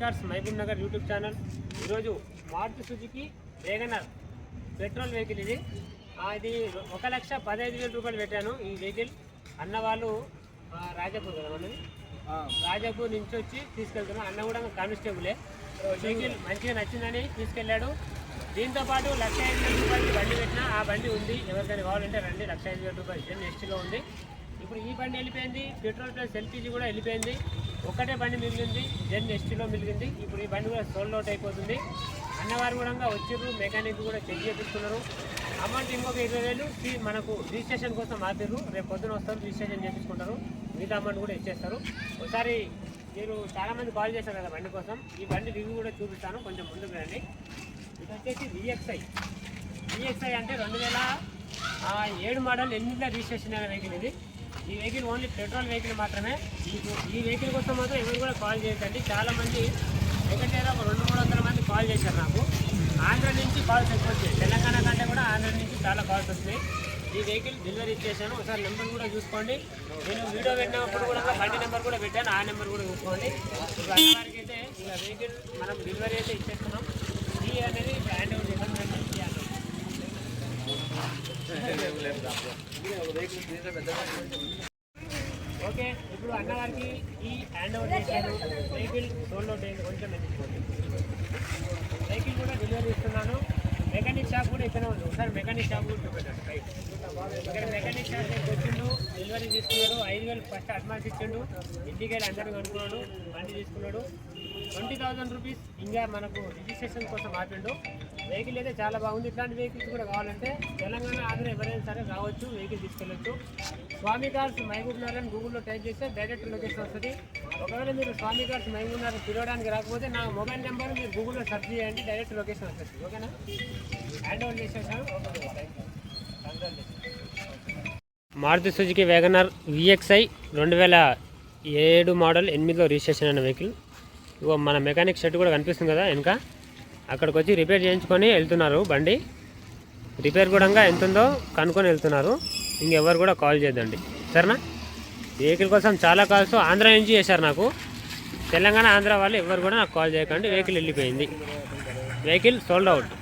Cars Mahbubnagar YouTube channel. ఈరోజు Maruti Suzuki WagonR petrol vehicle ఇది 1,15,000 రూపాయలు పెట్టాను. ఈ వెహికల్ అన్న వాళ్ళు రాజాపూర్ కదా మనది, రాజాపూర్ నుంచి వచ్చి తీసుకెళ్తున్నాను. అన్న కూడా కానిస్టేబులే. వెహికల్ మంచిగా నచ్చిందని తీసుకెళ్ళాడు. దీంతోపాటు 1,05,000 రూపాయలకి బండి పెట్టినా ఆ బండి ఉంది, ఎవరికైనా కావాలంటే రండి. 1,05,000 రూపాయలు నెక్స్ట్లో ఉంది. ఇప్పుడు ఈ బండి వెళ్ళిపోయింది, పెట్రోల్ ప్లస్ ఎల్పీజీ కూడా వెళ్ళిపోయింది. ఒక్కటే బండి మిగిలింది, జెన్ ఎస్టీలో మిగిలింది. ఇప్పుడు ఈ బండి కూడా సోల్డ్ అవుట్ అయిపోతుంది. అన్నవారు కూడా వచ్చిర్రు, మెకానిక్ కూడా చెక్ చేపిస్తున్నారు. అమౌంట్ ఇంకొక 20,000 మనకు రిజిస్ట్రేషన్ కోసం ఆపిర్రు. రేపు పొద్దున వస్తారు, రిజిస్ట్రేషన్ చేపించుకుంటారు. మిగతా అమౌంట్ కూడా ఇచ్చేస్తారు. ఒకసారి మీరు చాలామంది కాల్ చేశారు కదా బండి కోసం, ఈ బండి రివ్యూ కూడా చూపిస్తాను, కొంచెం ముందుకు రండి. ఇది వచ్చేసి విఎక్స్ఐ అంటే 2007 మోడల్ 8 రిజిస్ట్రేషన్ అయిన వెహికల్ ఇది. ఈ వెహికల్ ఓన్లీ పెట్రోల్ వెహికల్ మాత్రమే. ఈ వెహికల్ కోసం మాత్రం ఎవరు కూడా కాల్ చేయకండి. చాలామంది ఒకటేరా 200-300 మంది కాల్ చేశారు నాకు. ఆంధ్ర నుంచి కాల్స్ ఎక్కువ వచ్చాయి, తెలంగాణ కంటే కూడా ఆంధ్ర నుంచి చాలా కాల్స్ వస్తున్నాయి. ఈ వెహికల్ డెలివరీ చేశాను. ఒకసారి నెంబర్ కూడా చూసుకోండి. నేను వీడియో పెట్టినప్పుడు కూడా బండి నెంబర్ కూడా పెట్టాను, ఆ నెంబర్ కూడా చూసుకోండి. ఇప్పుడు అన్నవారికి అయితే ఇక వెహికల్ మనం డెలివరీ అయితే ఇచ్చేస్తున్నాం. ఈ అనేది హ్యాండ్ ఓవర్ చేసాం. ఓకే, ఇప్పుడు అన్నవారికి ఈ హ్యాండ్ ఓవర్ చేశాను. వెహికల్ సోల్డ్ అవుట్ అయింది. కొంచెం వెహికల్ కూడా డెలివరీ ఇస్తున్నాను. మెకానిక్ షాప్ కూడా ఇక్కడే ఉంది. ఒకసారి మెకానిక్ షాప్ కూడా చూపెట్టాను. రైట్, ఇక్కడ మెకానిక్ షాప్ వచ్చిండు, డెలివరీ తీసుకున్నాడు. 5,000 ఫస్ట్ అడ్వాన్స్ ఇచ్చిండు. ఇంటికెళ్ళి అందరూ కనుక్కున్నాడు, బండి తీసుకున్నాడు. 20,000 రూపీస్ ఇంకా మనకు రిజిస్ట్రేషన్ కోసం ఆపిండు. వెహికల్ అయితే చాలా బాగుంది. ఇట్లాంటి వెహికల్స్ కూడా కావాలంటే తెలంగాణ ఆంధ్ర ఎవరైనా సరే రావచ్చు, వెహికల్ తీసుకెళ్ళచ్చు. స్వామి కార్స్ మహబూబ్ నగర్ అని గూగుల్లో టైప్ చేస్తే డైరెక్ట్ లొకేషన్ వస్తుంది. ఒకవేళ మీరు స్వామి కార్స్ మహబూబ్ నగర్ తిరగడానికి రాకపోతే నా మొబైల్ నెంబర్ మీరు గూగుల్లో సెర్చ్ చేయండి, డైరెక్ట్ లొకేషన్ వస్తుంది. ఓకేనా, హ్యాండ్ ఓవర్ చేసేసాను. Maruti Suzuki WagonR VXI 2007 model 8లో రిజిస్ట్రేషన్ అయిన వెహికల్. ఇగో మన మెకానిక్ షెడ్ కూడా కనిపిస్తుంది కదా వెనక, అక్కడికి వచ్చి రిపేర్ చేయించుకొని వెళ్తున్నారు. బండి రిపేర్ కూడా ఎంత ఉందో కనుక్కొని వెళ్తున్నారు. ఇంకెవరు కూడా కాల్ చేయద్దండి, సరేనా. వెహికల్ కోసం చాలా కాల్స్ ఆంధ్ర నుంచి చేశారు నాకు. తెలంగాణ ఆంధ్ర వాళ్ళు ఎవరు కూడా నాకు కాల్ చేయకండి. వెహికల్ వెళ్ళిపోయింది, వెహికల్ సోల్డ్ అవుట్.